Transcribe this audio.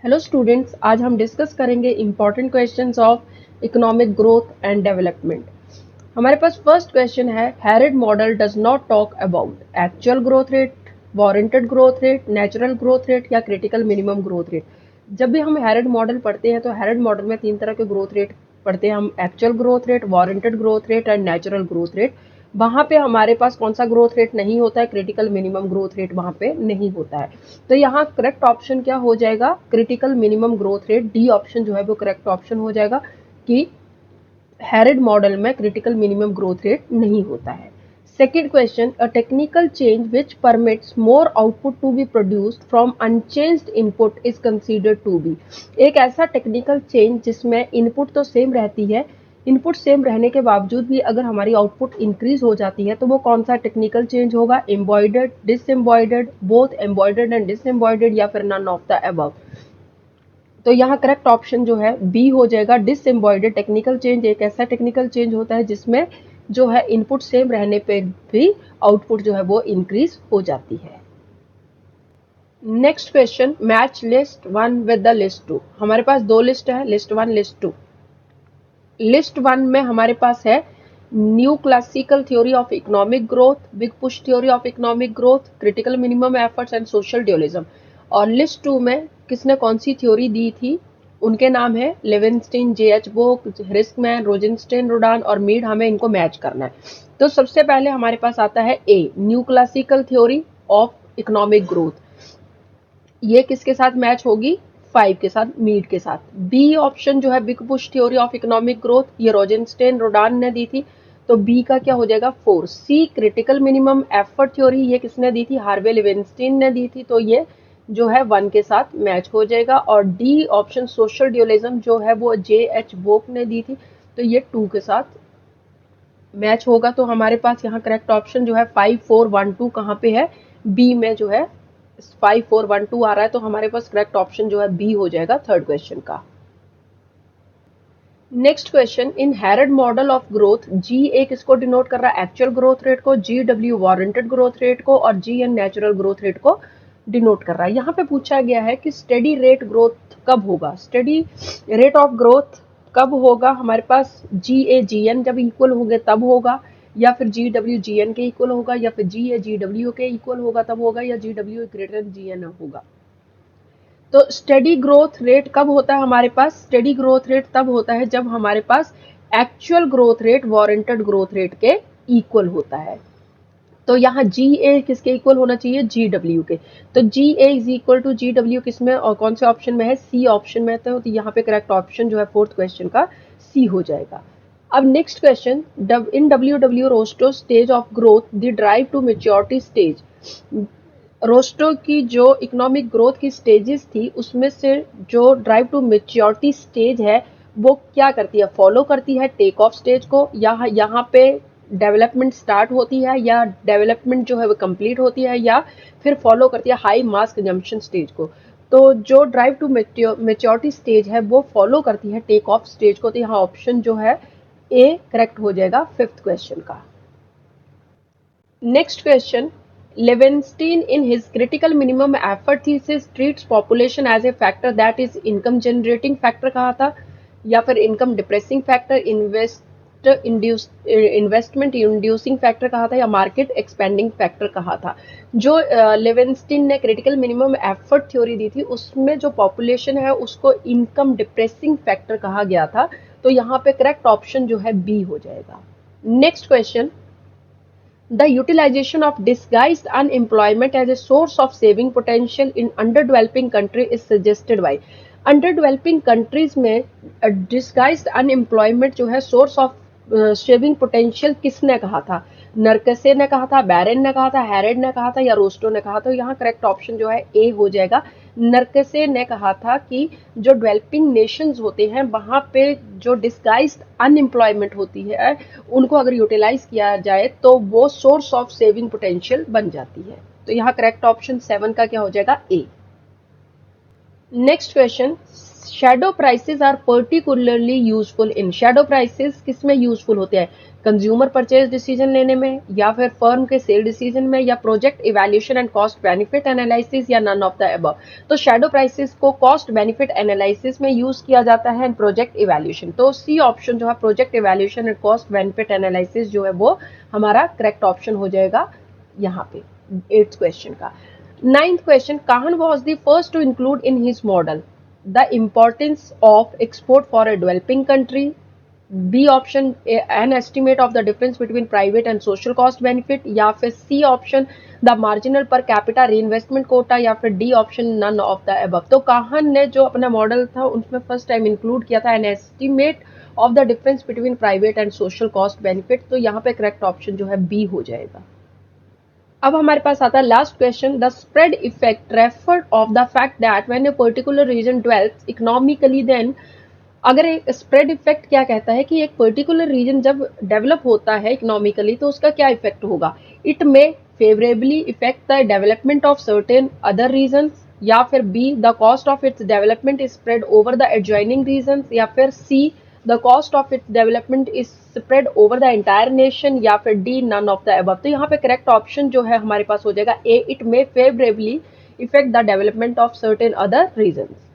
Hello students, आज हम discuss करेंगे important questions of economic growth and development. हमारे पास फर्स्ट क्वेश्चन है, Harrod model does not talk about actual growth rate, warranted growth rate, natural growth rate या critical minimum growth rate. जब भी हम हैरेड मॉडल पढ़ते हैं तो हैरेड मॉडल में तीन तरह के ग्रोथ रेट पढ़ते हैं हम, actual growth rate, warranted growth rate and natural growth rate. वहां पे हमारे पास कौन सा ग्रोथ रेट नहीं होता है? क्रिटिकल मिनिमम ग्रोथ रेट वहां पे नहीं होता है। तो यहाँ करेक्ट ऑप्शन क्या हो जाएगा? Critical minimum growth rate, D option जो है वो करेक्ट ऑप्शन हो जाएगा कि हैरेड मॉडल में क्रिटिकल मिनिमम ग्रोथ रेट नहीं होता है। Second question, a technical change which permits more output to be produced from unchanged input is considered to be. एक ऐसा टेक्निकल चेंज जिसमें इनपुट तो सेम रहती है, इनपुट सेम रहने के बावजूद भी अगर हमारी आउटपुट इंक्रीज हो जाती है तो वो कौन सा टेक्निकल चेंज होगा? एम्बॉयडर्ड, डिसएम्बॉयडर्ड, बोथ एम्बॉयडर्ड एंड डिसएम्बॉयडर्ड या फिर नन ऑफ द अबव। तो यहाँ करेक्ट ऑप्शन जो है बी हो जाएगा, डिसएम्बॉयडर्ड टेक्निकल चेंज एक ऐसा टेक्निकल चेंज होता है जिसमें जो है इनपुट सेम रहने पे भी आउटपुट जो है वो इंक्रीज हो जाती है। Next question, match list one with the list two. हमारे पास दो लिस्ट है, list one, list two. List one में हमारे पास है new classical theory of economic growth, big push theory of economic growth, critical minimum efforts and social dualism. और list two में किसने कौन सी थ्योरी दी थी? उनके नाम है लेविनस्टीन, जे.एच. बोक, रिस्कमैन, रोजेनस्टेन, रोडान और मीड। हमें इनको मैच करना है। तो सबसे पहले हमारे पास आता है a, new classical theory of economic growth. ये किसके साथ मैच होगी? 5 के साथ, मीड के साथ। बी ऑप्शन जो है big push theory of economic growth, ये रोजेनस्टेन, रोडान ने दी थी, तो बी का क्या हो जाएगा? 4। सी क्रिटिकल मिनिमम एफर्ट थ्योरी, ये किसने दी थी? हार्वे लेविनस्टीन ने दी थी, तो ये जो है 1 के साथ मैच हो जाएगा। और डी ऑप्शन सोशल ड्यूअलिज्म जो है वो जे.एच. बोक ने दी थी, तो ये 2 के साथ मैच होगा। तो हमारे पास यहाँ करेक्ट ऑप्शन जो है 5 4 1 2 कहाँ पे है? बी में जो है 5 4 1 2 आ रहा है, तो हमारे पास करेक्ट ऑप्शन जो है बी हो जाएगा थर्ड क्वेश्चन का। Next question, in Harrod model of growth, G A किसको डिनोट कर रहा है? एक्चुअल ग्रोथ रेट को, G W warranted growth rate को और G N natural growth rate को डिनोट कर रहा है। यहाँ पे पूछा गया है कि स्टेडी रेट ग्रोथ कब होगा? स्टेडी रेट ऑफ ग्रोथ कब होगा? हमारे पास जी ए जी एन जब इक्वल होंगे तब होगा, या फिर जी डब्ल्यू जी एन के इक्वल होगा, या फिर जी ए जी डब्ल्यू के इक्वल होगा तब होगा, या जी W greater than G N होगा। तो स्टेडी ग्रोथ रेट कब होता है हमारे पास? स्टेडी ग्रोथ रेट तब होता है जब हमारे पास actual growth rate warranted growth rate के इक्वल होता है। तो यहाँ जी ए किसके इक्वल होना चाहिए? जी डब्ल्यू के। तो G A is equal to G W किसमें और कौन से ऑप्शन में है? सी ऑप्शन में। तो यहाँ पे करेक्ट ऑप्शन जो है फोर्थ क्वेश्चन का सी हो जाएगा। अब next question, in W W Rostow stage of growth the drive to maturity stage. Rostow की जो इकोनॉमिक ग्रोथ की स्टेजेस थी उसमें से जो ड्राइव टू मेच्योरिटी स्टेज है वो क्या करती है? फॉलो करती है टेक ऑफ स्टेज को, या यहाँ पे डेवलपमेंट स्टार्ट होती है, या डेवलपमेंट जो है वो कंप्लीट होती है, या फिर फॉलो करती है हाई मास कंजम्पशन स्टेज को। तो जो ड्राइव टू मेच्योरिटी स्टेज है वो फॉलो करती है टेक ऑफ स्टेज को। तो यहाँ ऑप्शन जो है ए करेक्ट हो जाएगा फिफ्थ क्वेश्चन का। Next question, Levenstein in his critical minimum effort thesis treats population as a factor that is income generating factor कहा था, या फिर income depressing factor, investment inducing factor कहा था, या market expanding factor कहा था। जो लेवेंस्टीन ने क्रिटिकल मिनिमम एफर्ट थ्योरी दी थी उसमें जो पॉपुलेशन है उसको इनकम डिप्रेसिंग फैक्टर कहा गया था। तो यहाँ पे करेक्ट ऑप्शन जो है बी हो जाएगा। Next question, the utilization of disguised unemployment as a source of saving potential in underdeveloping country is suggested by। underdeveloping countries में disguised unemployment जो है source of सेविंग पोटेंशियल किसने कहा था? नरकसे ने कहा था, बैरन ने कहा था, हैरेड ने कहा था, या रोस्टो ने कहा था? यहाँ करेक्ट ऑप्शन जो है ए हो जाएगा। नरकसे ने कहा था कि जो डेवलपिंग नेशंस होते हैं वहां पे जो डिस्गाइज्ड अनएम्प्लॉयमेंट होती है उनको अगर यूटिलाइज किया जाए तो वो सोर्स ऑफ सेविंग पोटेंशियल बन जाती है। तो यहाँ करेक्ट ऑप्शन 7 का क्या हो जाएगा? A. Next question, shadow prices are particularly useful in, shadow prices किस में यूजफुल होते हैं, कंज्यूमर परचेज डिसीजन लेने में, या फिर फर्म के सेल डिसीजन में, या project evaluation and cost benefit analysis, या नन ऑफ द अबव। तो शैडो प्राइसेस को कॉस्ट बेनिफिट एनालिसिस में यूज किया जाता है एंड प्रोजेक्ट इवैल्यूएशन। तो सी ऑप्शन जो है project evaluation and cost benefit analysis जो है वो हमारा करेक्ट ऑप्शन हो जाएगा यहाँ पे 8th क्वेश्चन का। 9th question, Kahan was the first to include in his model the importance of export for a developing country. B option, an estimate of the difference between private and social cost benefit, या फिर C option, the marginal per capita reinvestment quota, या फिर D option, none of the above। तो काहन ने जो अपना model था उसमें फर्स्ट टाइम इंक्लूड किया था an estimate of the difference between private and social cost benefit. तो यहाँ पे करेक्ट ऑप्शन जो है बी हो जाएगा। अब हमारे पास आता है last question, the spread effect referred of the fact that when a particular region develops economically then. अगर एक स्प्रेड इफेक्ट क्या कहता है कि एक पर्टिकुलर रीजन जब डेवलप होता है इकोनॉमिकली तो उसका क्या इफेक्ट होगा, इट में favourably affect the development of certain other regions, या फिर B the cost of its development is spread over the adjoining regions, या फिर C the cost of its development is spread over the entire nation, या फिर D none of the above. तो यहाँ पे correct option जो है हमारे पास हो जाएगा ए, इट में favourably affect the development of certain other regions.